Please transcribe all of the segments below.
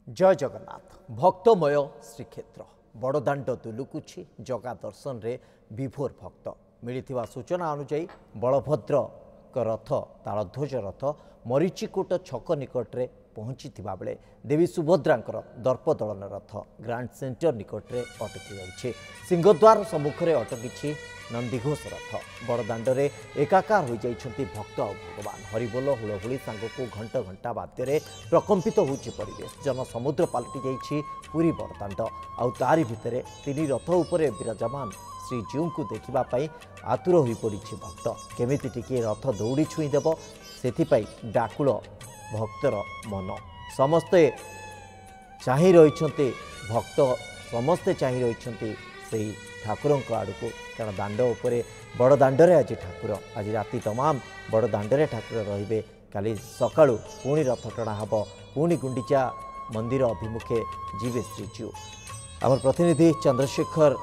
जय जगन्नाथ भक्तमय श्रीक्षेत्र बड़दाण्ड दुलुकुछि जगा दर्शन रे विभोर भक्त मिलिथिबा सूचना अनुसार बलभद्र रथ तालध्वज रथ मरीचिकोट छक निकट रे पहुंची बेले देवी सुभद्रांकर दर्पदलन रथ ग्रांड सेंटर निकट रे अटकी रही सिंहद्वार सम्मुख में अटकी नंदीघोष रथ बड़दाण्ड रे एकाकार हो जाइछंती भक्त और भगवान हरिबोल हुलहुली सांगको घंटा घंटा बाद्य प्रकंपित होउछि परिवेश जन समुद्र पलटि जाइछि पुरी बड़दाण्ड आउ तारी भितरे तीन रथ उपरे विराजमान श्रीजीऊ को देखा आतुर हो पड़ी भक्त केमिति टिके रथ दौड़ी छुईदेव से डाकुल भक्तर मन समस्ते चाहि रही भक्त समस्ते चाहि रही से ठाकुरों आड़ को कारण दाण्ड उपरे बड़ दाण्डरे आज ठाकुर आज राति तमाम बड़ दाण्डरे ठाकुर रे काली सकाळु पुणी रथ टଣା हम पुणी गुंडीचा मंदिर अभिमुखे जीवे श्रीजीऊ आम प्रतिनिधि चंद्रशेखर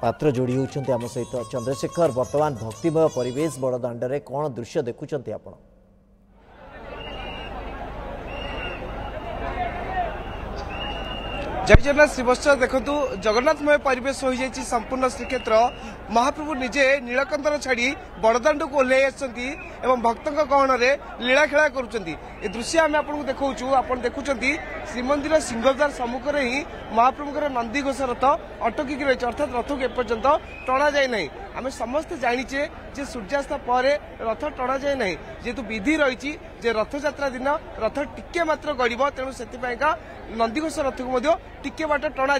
पात्र जोड़ी होती आम सहित चंद्रशेखर वर्तमान भक्तिमय परिवेश बड़ दाण्डरे कौन दृश्य देखुंत आपण जय जगन्नाथ श्रीवत्स देखु जगन्नाथमय परिवेश हो जाए संपूर्ण श्रीक्षेत्र महाप्रभु निजे नीलकंदर छाड़ी बड़दाण्ड को ओह्ल एवं भक्तों गहन में लीलाखेला कर दृश्य आम आपको देखा आप देखुं श्रीमंदिर सिंहद्वार सम्मुख में ही महाप्रभुर नंदीघोष रथ अटकिक रही अर्थात रथ को एपर्यंत टणा जाए ना आम समस्ते जाचे जे सूर्यास्त पर रथ टणा जाए ना जेहेतु विधि रही रथयात्रा दिन रथ टिके मात्र गड़ब तेणु से नंदीघोष रथ को टिके बाट टणा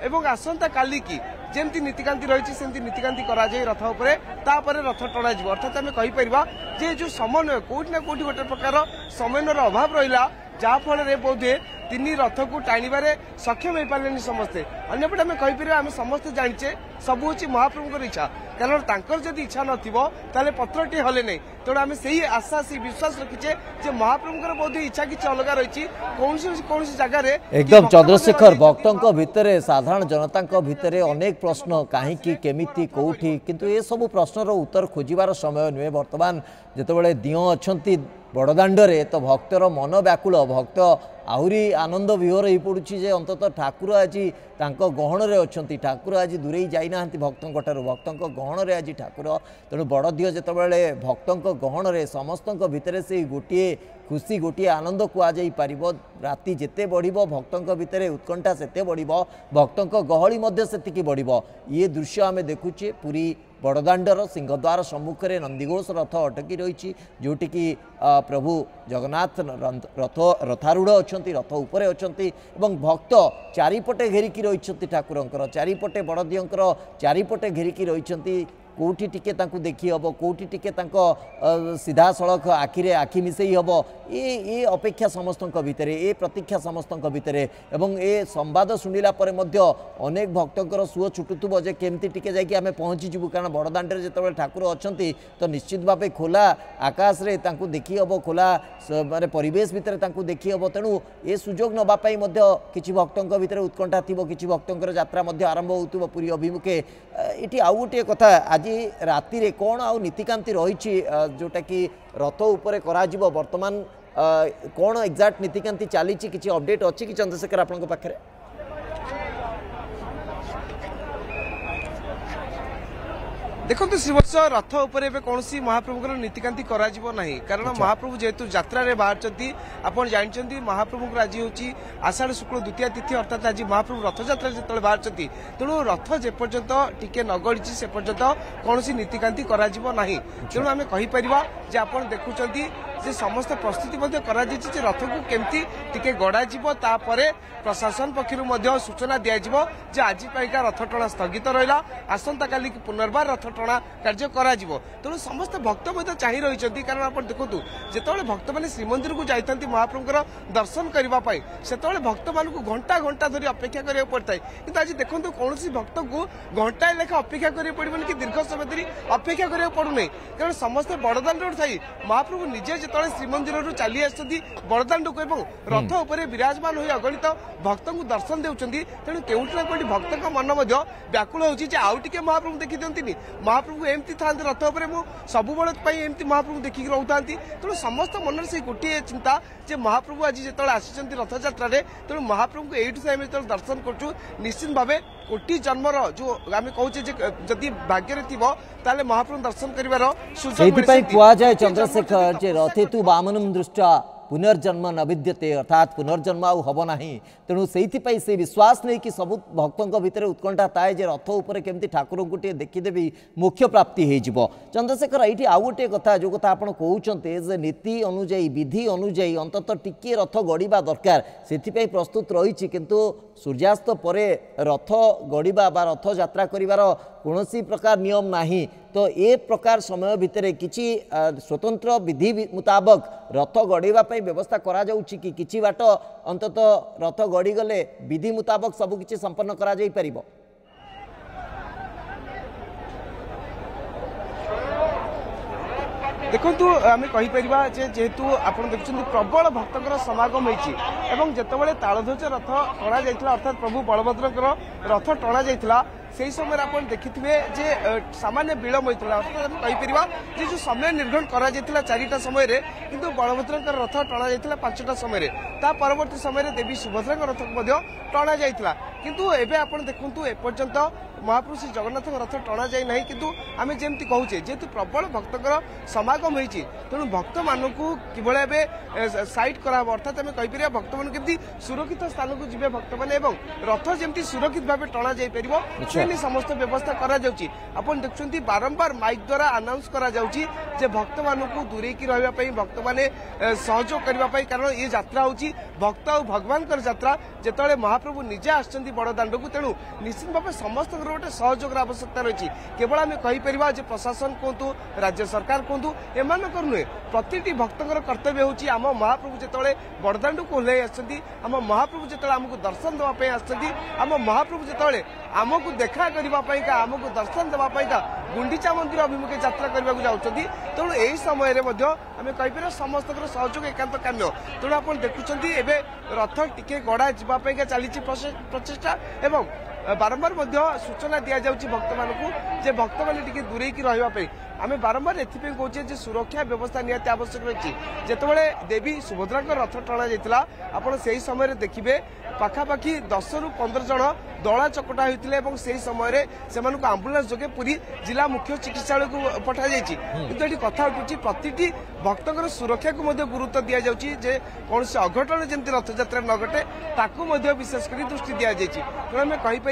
एवं आसंता काली की जेमती नीतिकांति रही सेमती नीतिकांति कराई रथ उपरे तापर रथ टणा अर्थात आम कहीपर जे जो समन्वय कोठी ना कोठी गोटे प्रकार समन्वयर अभाव रहा जहाँफल बोधे तीन रथ को टाणिबारे सक्षम हो पारे समस्ते अंपटे आम कहीपर आम समस्ते जाचे सब हूँ महाप्रभुर इच्छा कारण तांकर जदि इच्छा नथिबो ताले पत्रटी हले नहीं तेणु आम से आशा से विश्वास रखीचे जे महाप्रभुर बोधे इच्छा किसी अलग रही कौन जगह एकदम चंद्रशेखर भक्तों भितर साधारण जनता भितर अनेक प्रश्न कहीं केमिति कौटी किंतु ये सब प्रश्नर उत्तर खोजार समय नुहे बर्तमान जितेबाला दिओ अच्छा बड़दाण्डरे तो भक्तर मन व्याकुल भक्त आहरी आनंद विहर हो पड़ुछि जे अंतत ठाकुर आज गहन में अच्छा ठाकुर आज दूरे जाइना भक्तों ठार भक्तों गहन में आज ठाकुर तेणु बड़ दिह जितेबाला भक्तों गहन में समस्त भितर से गोटे खुशी गोटे आनंद कहुई पार राति जिते बढ़ भक्तों भितर उत्कंठा से बढ़ भक्तों गहली से बढ़ ये दृश्य आम देखुचे पूरी बड़दाण्डर सिंहद्वार सम्मुख में नंदीघोष रथ अटकी रही जोटि की प्रभु जगन्नाथ रथारूढ़ अच्छा रथ उपरे अच्छा भक्त चारिपटे घेरिकी रही ठाकुरंकर चारिपटे बड़ दिहंकर चारिपटे घेरिकी रही कोठी टिके तांकु देखी हम कोठी टिके सीधा सड़क आखिरे आखि मिसई हम ये अपेक्षा समस्त भितर ये प्रतीक्षा समस्त भितर एवं ए संवाद शुणिला पर अनेक भक्तों सुओ छुटुथुब जे केमती टिके जाकि आमे पहुँची जीवु कारण बड़दाण्डरे जितेबाला ठाकुर अच्छा तो निश्चित भाव खोला आकाश रे तांकु देखी हम खोला माने परिवेश भितर तांकु देखी हम तेणु ए सुजोग नबापाई किछि भक्तों भितर उत्कंठा थिबो किछि भक्तों यात्रा आरंभ होउतबो पुरी अभिमुखे एटी आउ गोटे कथा आज राति रे कौन आउ नीतिकांति रही जोटा कि रथ उपरे कराजिबो वर्तमान कौन एक्जाक्ट नीतिकांति चली किसी अपडेट अच्छी कि चंद्रशेखर आपन पाखे देखो श्रीवत्स रथ उपर कौन महाप्रभुर नीतिकांति ना कारण महाप्रभु जेहेतु यात्रा बाहर आप जानते महाप्रभु आज हूँ आषाढ़ शुक्ल द्वितीय तिथि अर्थात आज महाप्रभु रथयात्रा जो बाहर तेणु रथ जेपर्यंत टिके न गड़ी से पर्यंत कौन नीतिकांति ना तेणु आम कहीपर आप देखुं जे समस्त प्रस्तुति रथ को केमती टिके गड़ा प्रशासन पक्षर सूचना दिज्व जे आज रथ टणा स्थगित रहा आसंता काली पुनर्बार रथ टणा कार्य करा तेणु समस्त भक्त चाहि रही कारण आप देखु जिते भक्त मैंने श्रीमंदिर को जाती महाप्रभुर दर्शन करने से भक्त मान घंटा घंटा धरी अपेक्षा करा पड़ता है कि आज देखो कौन भक्त को घंटाए लेखा अपेक्षा करा कि दीर्घ समय धरी अपेक्षा करा पड़ूना कारण समस्त बड़दाण्ड थाई महाप्रभु निजे ଯେତେବେଳେ ଶ୍ରୀମନ୍ଦିରରୁ ଚାଲି ଆସିଛନ୍ତି ବଡ଼ଦାଣ୍ଡକୁ ଏବଂ ରଥ ଉପରେ ବିରାଜମାନ ହୋଇ ଅଗଣିତ ଭକ୍ତଙ୍କୁ ଦର୍ଶନ ଦେଉଛନ୍ତି ତେଣୁ କେଉଁଠି ନା କେଉଁଠି ଭକ୍ତଙ୍କ ମନ ମଧ୍ୟ ବ୍ୟାକୁଳ ହେଉଛି ଯେ ଆଉ ଟିକେ ମହାପ୍ରଭୁ ଦେଖିଦିଅନ୍ତିନି। ମହାପ୍ରଭୁ ଏମିତି ଥାନ୍ତି ରଥ ଉପରେ, ମୁଁ ସବୁବେଳେ ପାଇଁ ଏମିତି ମହାପ୍ରଭୁ ଦେଖିକି ରହୁଥାନ୍ତି। ତେଣୁ ସମସ୍ତ ମନରେ ସେଇ ଗୋଟିଏ ଚିନ୍ତା ଯେ ମହାପ୍ରଭୁ ଆଜି ଯେତେବେଳେ ଆସିଛନ୍ତି ରଥଯାତ୍ରାରେ, ତେଣୁ ମହାପ୍ରଭୁଙ୍କୁ ଏଇଠୁ ଆମେ ଯେତେବେଳେ ଦର୍ଶନ କରୁଛୁ ନିଶ୍ଚିତ ଭାବେ କୋଟି ଜନ୍ମର ଯୋଉ ଆମେ କହୁଛେ ଯେ ଯଦି ଭାଗ୍ୟରେ ଥିବ ତାହେଲେ ମହାପ୍ରଭୁ ଦର୍ଶନ କରିବାର ସୁଯୋଗ ସେଇଥିପାଇଁ କୁହାଯାଏ ଚନ୍ଦ୍ରଶେଖର ଯେ ରଥେ ତୁ ବାମନମ୍ ଦୃଷ୍ଟ୍ୟା पुनर्जन्म न विद्यते अर्थात पुनर्जन्म आउ हम ना तेणु से विश्वास नहीं कि सब भक्तों भितर उत्कंठा थाए जे रथ उपर केमती ठाकुर को देखीदेवी मोक्ष प्राप्ति हो। चंद्रशेखर ये आउ गोटे कथा जो कथा आप कहते नीति अनुजाई विधि अनुजाई अंतत टिके रथ गड़ा दरकार से प्रस्तुत रही किंतु सूर्यास्त पर रथ गड़ा रथ यात्रा कर कौन प्रकार नियम नहीं तो ए प्रकार समय भितर किसी स्वतंत्र विधि मुताबक रथ गड़ाई व्यवस्था करा जाउछि कि किछि बाट अंतत रथ गड़ी गले विधि मुताबक सब किछि संपन्न करा जाई परिबो। देखु आम कहीपर जेहेतु आप देखुं प्रबल भक्तर समागम होती जितेबाला तालध्वज रथ टणा जाता अर्थात प्रभु बलभद्र रथ टणा जाता से समय आप देखिए जे सामान्य विलम्ब होता अर्थात कहीपर जो समय निर्घंट करा 4टा समय किंतु बलभद्र रथ टणा जाता 5टा समय ता परवर्ती समय देवी सुभद्रा रथ टणा जाता किंतु एबे आप देखु एपर्यंत महाप्रभु श्री जगन्नाथ रथ टणा जाए ना किंतु आम जमी कहूचे जेहेतु प्रबल भक्तर समागम होती तेणु भक्त मानू कि सैड करा अर्थात आम कहीपर भक्त मान केमती सुरक्षित स्थान को जी भक्त मैंने रथ जमी सुरक्षित भाव टणा जापर समस्त व्यवस्था करा आपन देखुं बारंबार माइक द्वारा अनाउंस करा जे भक्त मानू दूरे की रही भक्त मैंने सहयोग करने कारण ये यात्रा होची भक्त और भगवान यात्रा जिते महाप्रभु निजे आसछंती बड़ दांड को तेणु निश्चित भाव समस्त गोटे सहयोग आवश्यकता रही केवल आम कहीपर प्रशासन कहतु राज्य सरकार कहतु एम नुहे प्रति भक्तर कर्तव्य होची आम महाप्रभु जिते बड़दाण्ड को ओह्लाई आम महाप्रभु जिते आमको दर्शन देवाई आम महाप्रभु जिते आमको देखा करने आमको दर्शन देवाई गुंडीचा मंदिर अभिमुखे यात्रा करने को जाऊँगी तेणु यही समय आम कहीपर समस्त सहयोग एकांत काम्य तेणु आप देखुं रथ टिके गड़ा जावाई चली प्रचेषा एवं बारंबार सूचना दि जाऊँगी भक्त मानू जे भक्त मैंने दूरे की रही आम बारंबार एथपाई कहे सुरक्षा व्यवस्था निहाती आवश्यक रही जितेबाला देवी सुभद्रा रथ टणा जाता आप समय देखिए पाखापाखि 10 ରୁ 15 जन दला चकटा होते से समय से आंबुलांस जोगे पूरी जिला मुख्य चिकित्सालय को पठा जाइए किंतु ये कथा उठुची प्रति भक्तर सुरक्षा को गुरुत्व दि जाउची जे कौन से अघटन जमी रथयात्रा न घटे ताकू विशेषकर दृष्टि दि जाइए तेणु आम कहीपर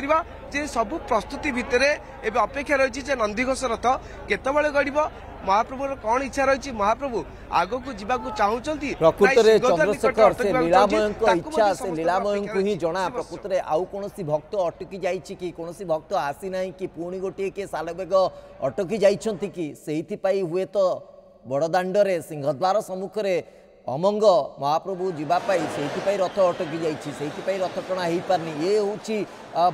जे सबू प्रस्तुति भितर एवं अपेक्षा रही नंदीघोष रथ केतबेले गड़ब महाप्रभु कौन इच्छा रही महाप्रभु आगो को जीवाकू चाहूँगी प्रकृत में चंद्रशेखर से लीलामय इच्छा से लीलामय को ही जना प्रकृत में आउ कौन भक्त अटकी जाइए कि कौन भक्त आसी ना कि पुणी गोटे किए सालबेग अटकी जाइछंती कि सेहिथिपाई हुए तो बड़दाण्डरे सिंहद्वार सम्मुख में अमंग महाप्रभु जीवाई से रथ अटकी जाइए रथ टणा हो पारनी ये हूँ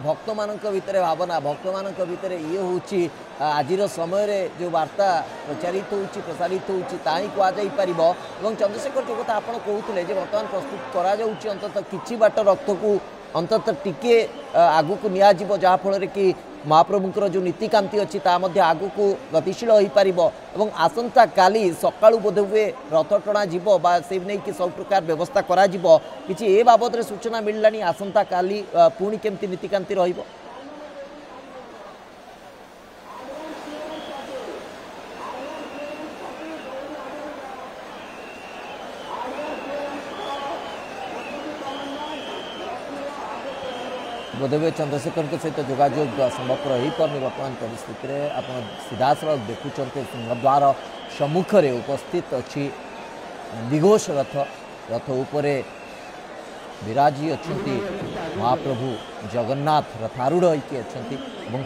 भक्त मान भितर भावना भक्त मान भितर ये हूँ आज समय जो वार्ता प्रचारित हो प्रसारित होता ही कहुपर चंद्रशेखर जो कथा आप कहते बर्तमान प्रस्तुत करा अंततः किछि बाट रथ को अंततः टिके आगु को नियाजिबो जहाँफल कि महाप्रभुंकर जो नीतिकांति अच्छी आगु को गतिशील हो पार और आसंता काली सकाळु बोध हुए रथ टणा जीव से नहीं कि सब प्रकार व्यवस्था करा जीवो किछि ए बाबद रे सूचना मिललानी आसंता काली पुणी केमती नीतिकांति रहिबो। बोधवे चंद्रशेखर के सहित जोगाजोग संभवपर हो पारनी बर्तमान परिस्थिति में आप सीधासख देखुं सिंहद्वार सम्मुख में उपस्थित अच्छी नंदीघोष रथ रथ उपरे विराजी अच्छा महाप्रभु जगन्नाथ रथारूढ़ होती अच्छा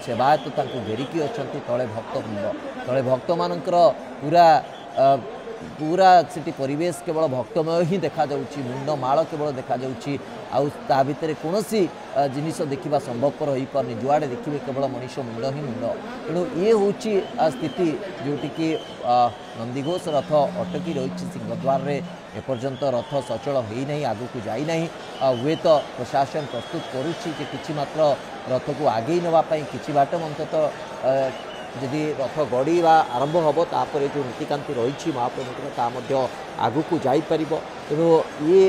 सेवायत घेरिकी अच्छा तले भक्त मान पूरा पूरा से परिवेश केवल भक्तमय ही देखा जाउची मुंड माल केवल देखा जाउची आउ ता भितर कौन जिनिस देखा संभवपर हो पारनी जुआड़े देखिए केवल मनीष मुंड ही मुंड तेणु ये हूँ स्थिति जोटि कि नंदीघोष रथ अटकी रही सिंहद्वार में एपर्यंत रथ सचल होना आगक जाना हुए तो प्रशासन प्रस्तुत करुच्ची मात्र रथ को आगे नापी कि बाट अंतत जदि रथ गड़वा आरंभ हम तापर जो नीतिकांति रही महाप्रभु आगक जापर तेणु ये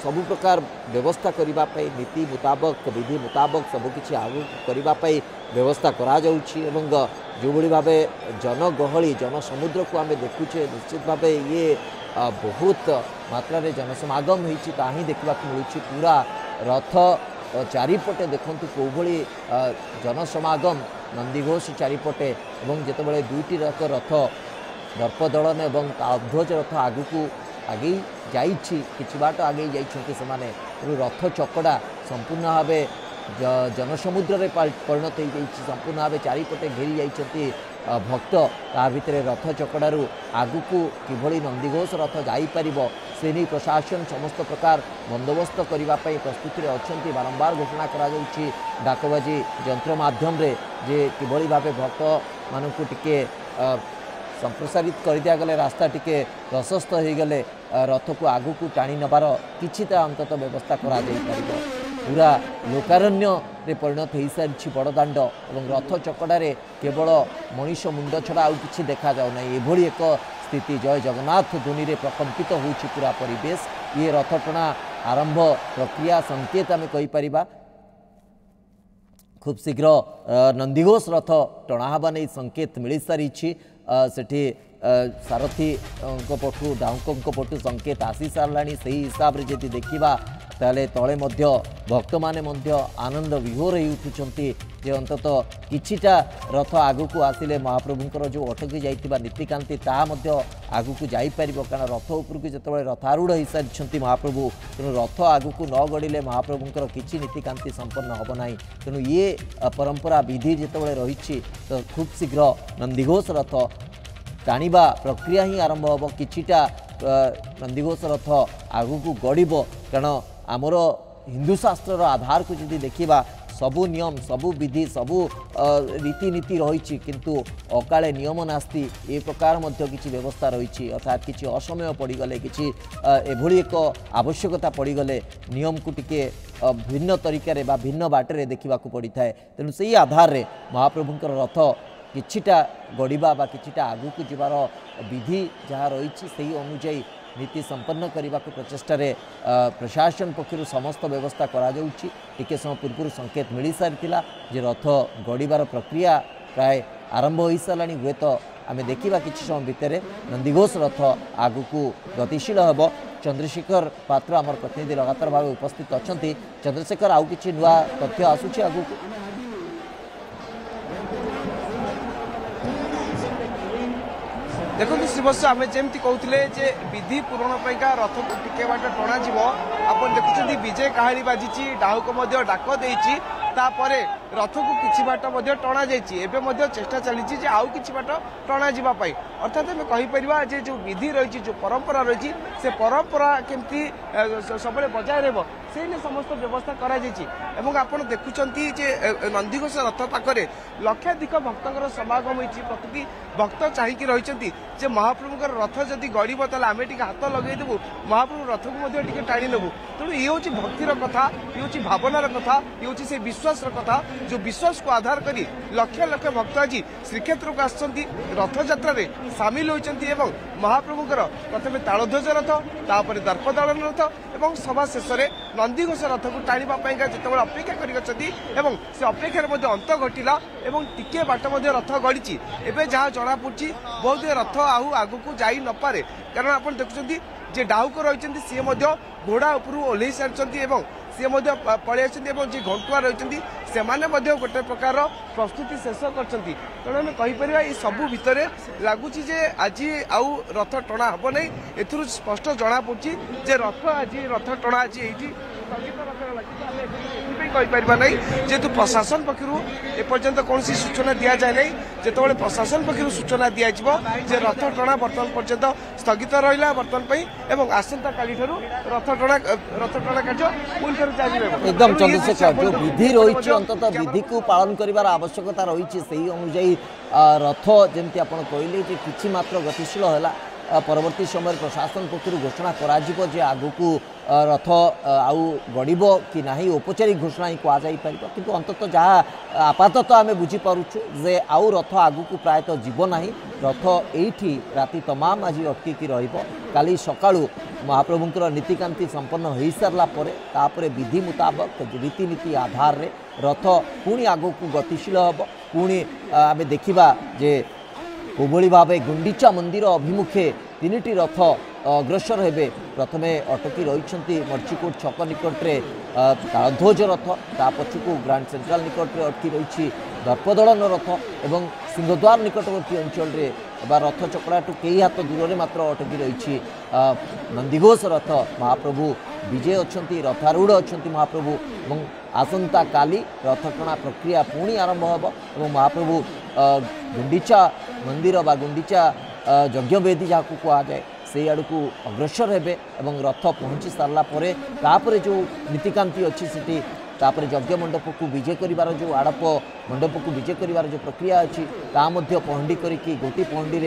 सबु प्रकार व्यवस्था करने नीति मुताबक विधि मुताबक सबकि आगू करने व्यवस्था करा जाउछि एवं जो भली भाव जनगहली जनसमुद्र को आम देखुचे निश्चित भाव ये बहुत मात्रा रे जनसमागम होती देखा मिलूँ पूरा रथ चारिपटे देखु कौभली जनसमागम नंदीघोष चारिपटे एवं जितेबाला दुईटी रथ दर्पदलन और ताध्वज रथ आगक आगे कि बाट आगे जाने रथ चकड़ा संपूर्ण भाव जनसमुद्र में परिणत हो संपूर्ण भाव चारिपटे घेरी जाइछंती भक्त ता भितर रथ चकड़ारू आगक किभली नंदीघोष रथ जापर से नहीं प्रशासन समस्त प्रकार बंदोबस्त करने प्रस्तुति अच्छा बारंबार घोषणा करा डाकबाजी यंत्र माध्यम रे जे किभली भाव भक्त मानू टिके संप्रसारित कर दिया गले रास्ता टिके प्रशस्त हो गले रथ को आगक टाणी नबार किछिता अंतत व्यवस्था करा पूरा लोकारण्य रे परिणत हो सारी बड़दाण्ड और रथ चकड़े केवल मनीष मुंड छड़ा आउ कि देखा जाऊना एभली एक स्थिति जय जगन्नाथ ध्वनि रे प्रकम्पित हो पूरा परिवेश ये रथ टଣା आरंभ प्रक्रिया संकेत आम कहीपर खूब शीघ्र नंदीघोष रथ टଣା हवा नहीं संकेत मिल सारी सेठी सारथी पटु डाउकों पटु संकेत आसी सारा से हिसाब से जदि देखा ताले तले भक्त माने आनंद विहोर हो उठुंट जे अंतत किछिटा रथ आगक आसिले महाप्रभुंकर जो अटकी जाइतिबा नीतिकांति ता आगक जापर कारण रथ उपरकू जिते रथारूढ़ हो सारी महाप्रभु तेणु रथ आगक न गड़िले महाप्रभुंकर किछि नीतिकांति संपन्न होब नाही तेणु ये परंपरा विधि जिते रही तो खूब शीघ्र नंदीघोष रथ टाणिबा प्रक्रिया ही आरंभ हम किछिटा नंदीघोष रथ आगक गड़ब कारण आमर हिंदू शास्त्र आधार को जदि देखा सबू नियम सबू विधि सबू रीतिनीति रही किंतु अकाले नियम नास्ति ए प्रकार किसी व्यवस्था रही अर्थात किसी असमय पड़गले कि एभली एक आवश्यकता पड़गले नियम को टिके भिन्न तरीके बा भिन्न बाटे देखा पड़ी थाए तेणु से आधार में महाप्रभुंकर रथ किछिटा गड़िबा बा किछिटा आगू जीवार विधि जहाँ रही से अनुजाई नीति संपन्न करने को प्रचेषा प्रशासन पक्षर समस्त व्यवस्था टिके समय पूर्व संकेत मिल सारी जे रथ गड़िबार प्रक्रिया प्राय आरंभ हो सारा हुए तो आम देखा किसी समय भितर नंदीघोष रथ आगक गतिशील हम चंद्रशेखर पात्र आमर प्रतिनिधि लगातार भाव उपस्थित अच्छा चंद्रशेखर आउ कि नुआ तथ्य आसूची आगक देखो श्रीवत्स आम जमी कहते विधि पूरण पाइका रथ को टिके बाट टणा आप देखुं विजय काहाली बाजी डाहुक डाक देती रथ को किसी बाट टणा जाए चेष्टा चली आउ कि बाट टणा जावाई अर्थात आम कहीपर जो विधि रही जो परंपरा रही से परंपरा केमती सब बजाय रहा से समस्त व्यवस्था करा आप देखुं नंदीघोष रथ पाखे लक्षाधिक भक्तर समागम होती प्रति भक्त चाहिए रही महाप्रभुकर रथ जदि गड़ब ताल आम टे हाथ लगेदेबू महाप्रभु रथ को टाणी नेबू तेणु ये हूँ भक्तिर कथा ये हूँ भावनार कथा ये हूँ से विश्वास कथा जो विश्वास को आधार करी लक्ष लक्ष भक्त आज श्रीक्षेत्र को आसछंती रथ यात्रा रे सामिल होइछंती एवं महाप्रभुकर प्रथमे तालध्वज रथ तापर दर्पदलन रथ एवं सभा शेष में नंदीघोष रथ को टाणिबा पाइका जितेबाला अपेक्षा करिसंती एवं से अपेक्षार मध्य अंत घटिला एवं टिके बाट मध्य रथ गड़िची एबे जहाँ जना पड़ी बहुत रथ आगू जाई न पारे कारण आप देखुं जे डाहुक रही सी घोड़ा उपरू ओह्ल सारी सी पलि जी घंटुआ रही ସେମାନେ ମଧ୍ୟ ଗୋଟେ ପ୍ରକାର ପ୍ରସ୍ତୁତି ଶେଷ କରିଛନ୍ତି। ତେଣୁ ଆମେ କହିପାରିବା ଏ ସବୁ ଭିତରେ ଲାଗୁଛି ଯେ ଆଜି ଆଉ ରଥ ଟଣା ହେବ ନାହିଁ। ଏଥିରୁ ସ୍ପଷ୍ଟ ଜଣାପଡ଼ୁଛି ଯେ ରଥ ଟଣା ଆଜି ଏଇଠି ସ୍ଥଗିତ ରଖାଗଲା। କିନ୍ତୁ ଆମେ ଏଥିପାଇଁ କହିପାରିବା ନାହିଁ ଯେହେତୁ ପ୍ରଶାସନ ପକ୍ଷରୁ ଏପର୍ଯ୍ୟନ୍ତ କୌଣସି ସୂଚନା ଦିଆଯାଏ ନାହିଁ। ଯେତେବେଳେ ପ୍ରଶାସନ ପକ୍ଷରୁ ସୂଚନା ଦିଆଯିବ ଯେ ରଥ ଟଣା ବର୍ତ୍ତମାନ ପର୍ଯ୍ୟନ୍ତ ସ୍ଥଗିତ ରହିଲା ବର୍ତ୍ତମାନ ପାଇଁ ଏବଂ ଆସନ୍ତାକାଲିଠାରୁ ରଥ ଟଣା କାର୍ଯ୍ୟ ପୁଣି ଥରେ ଚାଲିବ। एकदम चंद्रशेखर जो विधि रही अंततः विधि को पालन कर आवश्यकता रही से अनुजाई रथ जमी आप कहले कि मात्र गतिशील है परवर्ती समय प्रशासन पक्षर घोषणा कर आग को रथ आउ गड़ कि ना औपचारिक घोषणा ही कहुपर कि अंततः जहाँ आपातत आम बुझीपरुचु जे आउ रथ आग को प्रायतः जीव ना रथ एठी राति तमाम आज अटकी रही सकाळु महाप्रभुंर नीतिकांति संपन्न हो सारापर विधि मुताबक रीतिनीति आधार रे रथ पुणी आग को गतिशील हम पुणी आम देखा जे कोभली भाव गुंडीचा मंदिर अभिमुखे तीनिटी रथ अग्रसर हेबे। प्रथमे अटकी रही मर्चिकोट छक निकटरे तालध्वज रथ ता पछकू ग्रांड सेंट्रल निकटरे अटकी रही दर्पदलन रथ एवं सिंहद्वार निकटवर्ती अंचल रथ चकड़ाटू कई हाथ दूर मात्र अटकी रही नंदीघोष रथ महाप्रभु विजय अच्छा रथारूढ़ अच्छा महाप्रभु और आसंता काली रथ टଣା प्रक्रिया पुणी आरंभ हो महाप्रभु गुंडीचा मंदिर बा गुंडीचा यज्ञवेदी जहाँ कहुए से आड़ को अग्रसर हेबे एवं रथ पहुँची सारापर जो नीतिकांति अच्छी से तापर यज्ञ मंडप को विजय कर जो आड़प मंडप को विजय कर जो प्रक्रिया अच्छी पहंडी करके गोटी पहंडी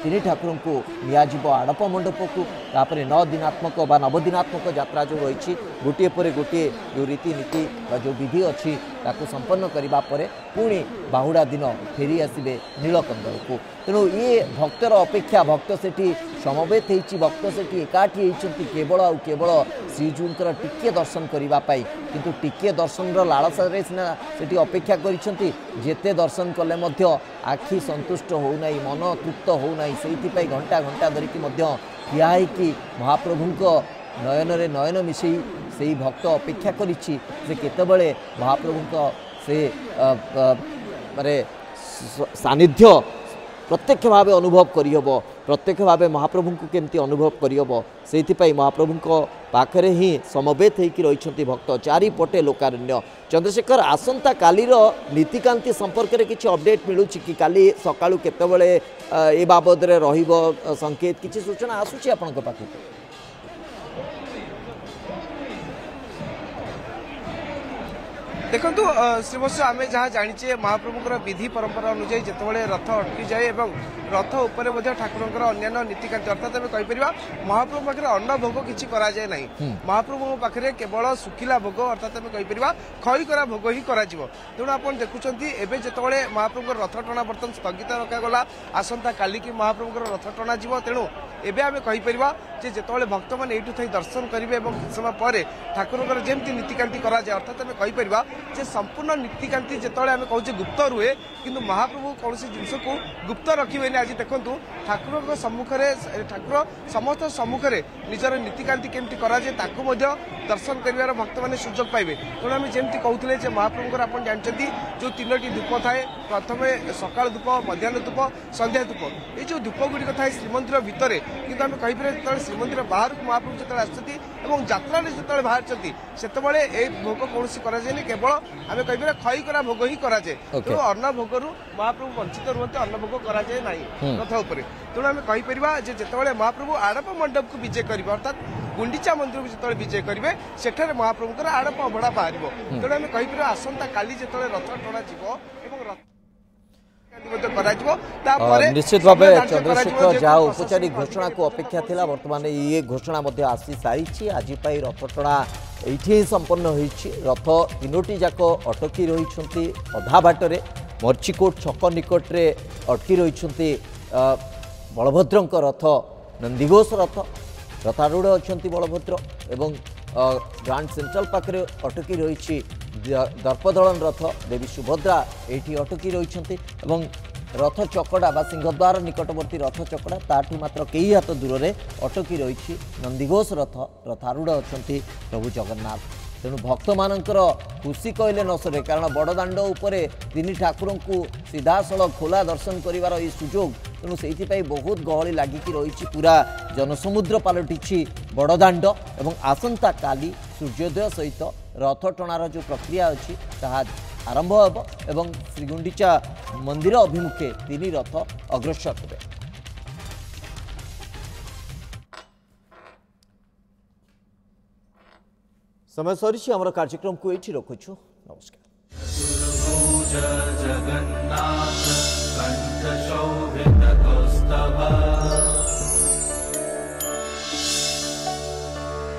तीन ठाकुर को नियाजिब आड़प मंडप को तापर 9 दिनात्मक बा नवदिनात्मक यात्रा जो रही गोटे पर गोटे जो रीतिनीति जो विधि अच्छी ताको संपन्न करने पर पुणी बाहुड़ा दिन फेरी आसबे नीलकंदर को। तेणु ये भक्तर अपेक्षा भक्त से समवेत होती भक्त से एकाठी होती केवल आउ केवल श्रीजूर टिके दर्शन करने किंतु टिके दर्शन लालसा सीना से अपेक्षा करते दर्शन कले आखि संतुष्ट होना मन तृप्त होना से घंटा घंटा धरिकी ठिया होकि महाप्रभु नयन रे नयन मिसई से भक्त अपेक्षा करिछि जे केतेबेले महाप्रभु से माने सानिध्य प्रत्यक्ष भाव अनुभव करहब प्रत्यक्ष भाव महाप्रभु को केमती अनुभव करहब से महाप्रभु पाखरे ही समवेत होकर रही भक्त चारिपटे लोकारण्य। चंद्रशेखर आसंता कालीर नीतिकांति संपर्क में किसी अपडेट मिलूँ कि काली सकाळु केतेबेले ए बाबद रे रहिबो संकेत किसी सूचना आसुची आपनक पाखु? देखो श्रीवत्स आम जहाँ जाचे महाप्रभुर विधि परंपरा अनुजाई जितेबाला रथ अटकी जाए और रथ उपर ठाकुर अन्य नीतिकांति अर्थात आम कहीपर महाप्रभु पाखे अन्न भोग किसी कराए ना महाप्रभु पाखे केवल सुखिला भोग अर्थात आम कहीपर खई करा भोग ही करा तेणु आप देखुं एवं जितेबाला महाप्रभु रथ टଣା बर्तन स्थगित रखागला आसंता काली की महाप्रभुर रथ टଣା जीव तेणु एवं आम कहीपर जितेबाला भक्त मैंने यूँ थी दर्शन करेंगे और किछ समय पर ठाकुर जमी नीतिकांति कराए अर्थात आम कहीपर जे संपूर्ण नीतिकांति जितेबाला आम कहूँ गुप्त रुहे किंतु महाप्रभु कौन जिनस को गुप्त रखिए आज देखूँ ठाकुर सम्मुखें ठाकुर समस्त सम्मुखें निजर नीतिकांति केमती कराए दर्शन कर भक्त मैंने सुजोग पाइबे। तेणु आम जमी कहते महाप्रभुर आप जानते जो 3टी धूप थाए प्रथम सकाल धूप मध्याह्न धूप संध्या धूप ये जो धूप गुड़िक थाए श्रीमंदिर भितर किंतु आम कहीपर जो श्रीमंदिर बाहर को महाप्रभु जो आसुँच यात्रा जो बाहर से भोग कौन कराए केवल आम कहीपर खई करा भोग ही कराए तेणु अन्न भोग महाप्रभु वंचित रुहते अन्न भोग कराए ना रथ उपर। तेणु आम कहीपर जितेबाला महाप्रभु आड़प मंडप को विजय करेंगे अर्थात गुंडीचा मंदिर को जो विजय करेंगे सेठारे महाप्रभुर आड़प अभड़ा बाहर तेणु आम कहीपर आसंता काली जो रथ टଣା निश्चित भाव चंद्रशेखर जहाँ औपचारिक घोषणा को अपेक्षा थिला बर्तमान ये घोषणा आसी सारी आज रथ टଣା ये संपन्न होती रथ 3टी जाक अटकी रही अधा बाटर मर्चिकोट छक निकटरे अटकी रही बलभद्र रथ नंदीघोष रथ रथारूढ़ अच्छा बलभद्र एवं ग्रांड सेंट्रल पाखे अटकी रही दर्पदलन रथ देवी सुभद्रा ये अटकी रही रथ चकड़ा बा सिंहद्वार निकटवर्ती रथ चकड़ा ताठू मात्र कई हाथ दूर में अटकी रही नंदीघोष रथ रथारूढ़ अच्छा प्रभु जगन्नाथ। तेणु भक्त मानकर खुशी कहले न सरे कारण बड़दाण्ड उपरे तीन ठाकुर को सीधासल खोला दर्शन करिवार ये सुजोग तेणु से बहुत गहली लगिकी रही पूरा जनसमुद्र पलटि बड़दाण्ड एवं आसंता काली सूर्योदय सहित रथ टणार जो प्रक्रिया अच्छी ताहा आरंभ होब एवं श्रीगुंडीचा मंदिर अभिमुखे तीन रथ अग्रसर हेबे। समय सरी आम कार्यक्रम को ये रखुछु नमस्कार। जगन्नाथ कंठ शोभित कौस्तभ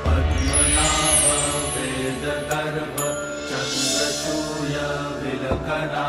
पद्मनाभ वेद गर्भ चंद्रचूय विलकना